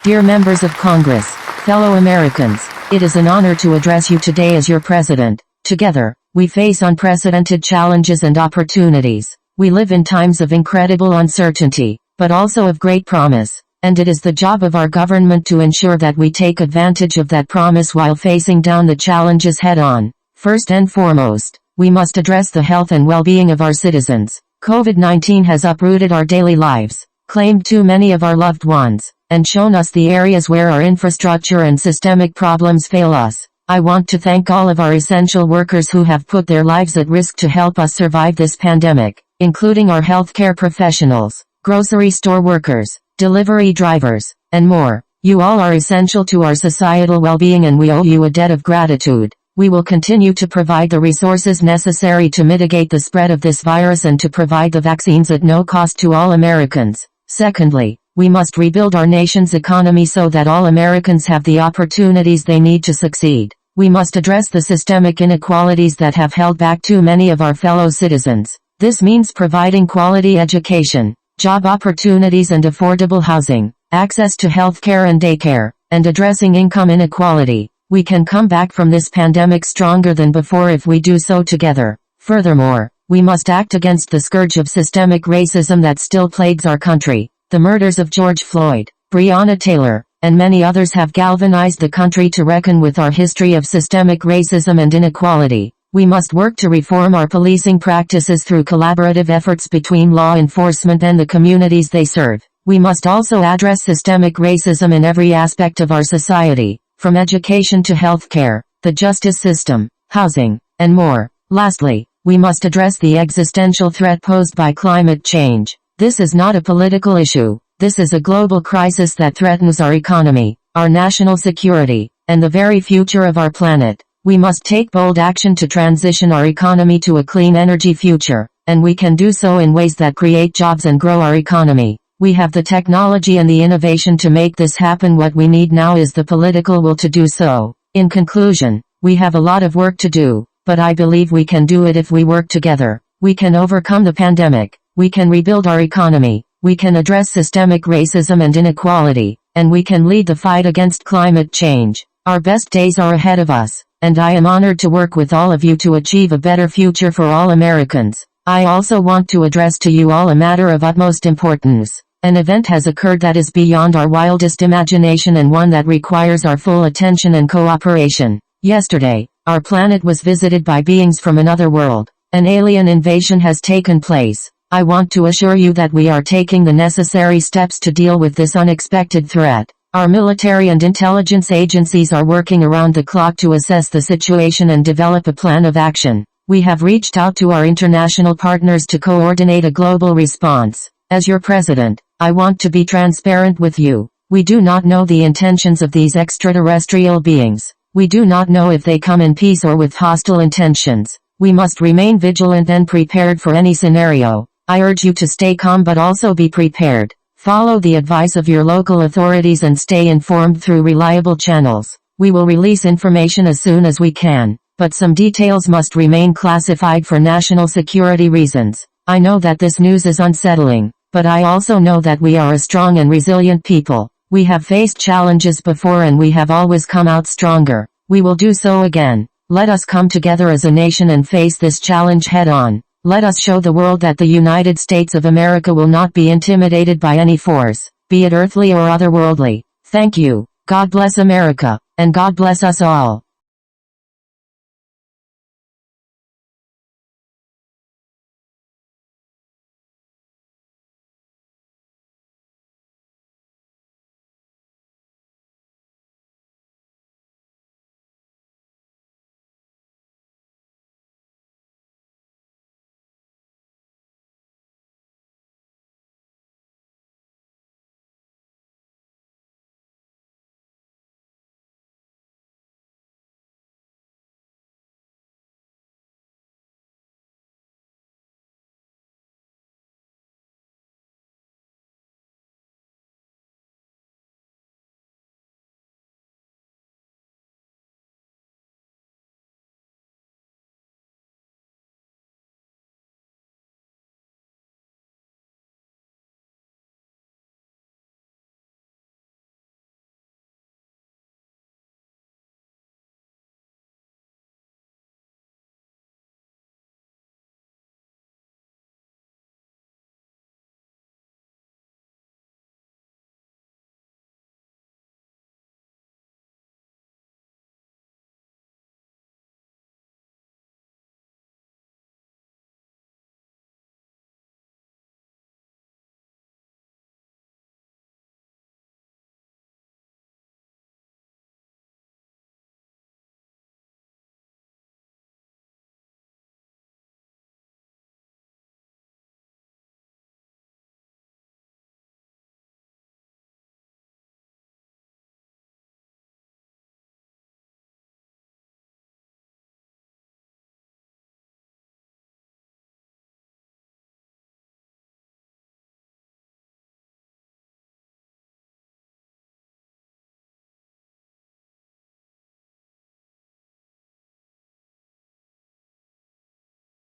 Dear members of Congress, fellow Americans, it is an honor to address you today as your president. Together, we face unprecedented challenges and opportunities. We live in times of incredible uncertainty, but also of great promise, and it is the job of our government to ensure that we take advantage of that promise while facing down the challenges head-on. First and foremost, we must address the health and well-being of our citizens. COVID-19 has uprooted our daily lives, claimed too many of our loved ones, and shown us the areas where our infrastructure and systemic problems fail us. I want to thank all of our essential workers who have put their lives at risk to help us survive this pandemic, including our healthcare professionals, grocery store workers, delivery drivers, and more. You all are essential to our societal well-being, and we owe you a debt of gratitude. We will continue to provide the resources necessary to mitigate the spread of this virus and to provide the vaccines at no cost to all Americans. Secondly, we must rebuild our nation's economy so that all Americans have the opportunities they need to succeed. We must address the systemic inequalities that have held back too many of our fellow citizens. This means providing quality education, job opportunities and affordable housing, access to healthcare and daycare, and addressing income inequality. We can come back from this pandemic stronger than before if we do so together. Furthermore, we must act against the scourge of systemic racism that still plagues our country. The murders of George Floyd, Breonna Taylor, and many others have galvanized the country to reckon with our history of systemic racism and inequality. We must work to reform our policing practices through collaborative efforts between law enforcement and the communities they serve. We must also address systemic racism in every aspect of our society, from education to healthcare, the justice system, housing, and more. Lastly, we must address the existential threat posed by climate change. This is not a political issue. This is a global crisis that threatens our economy, our national security, and the very future of our planet. We must take bold action to transition our economy to a clean energy future, and we can do so in ways that create jobs and grow our economy. We have the technology and the innovation to make this happen. What we need now is the political will to do so. In conclusion, we have a lot of work to do, but I believe we can do it if we work together. We can overcome the pandemic. We can rebuild our economy, we can address systemic racism and inequality, and we can lead the fight against climate change. Our best days are ahead of us, and I am honored to work with all of you to achieve a better future for all Americans. I also want to address to you all a matter of utmost importance. An event has occurred that is beyond our wildest imagination and one that requires our full attention and cooperation. Yesterday, our planet was visited by beings from another world. An alien invasion has taken place. I want to assure you that we are taking the necessary steps to deal with this unexpected threat. Our military and intelligence agencies are working around the clock to assess the situation and develop a plan of action. We have reached out to our international partners to coordinate a global response. As your president, I want to be transparent with you. We do not know the intentions of these extraterrestrial beings. We do not know if they come in peace or with hostile intentions. We must remain vigilant and prepared for any scenario. I urge you to stay calm but also be prepared. Follow the advice of your local authorities and stay informed through reliable channels. We will release information as soon as we can, but some details must remain classified for national security reasons. I know that this news is unsettling, but I also know that we are a strong and resilient people. We have faced challenges before and we have always come out stronger. We will do so again. Let us come together as a nation and face this challenge head on. Let us show the world that the United States of America will not be intimidated by any force, be it earthly or otherworldly. Thank you. God bless America, and God bless us all.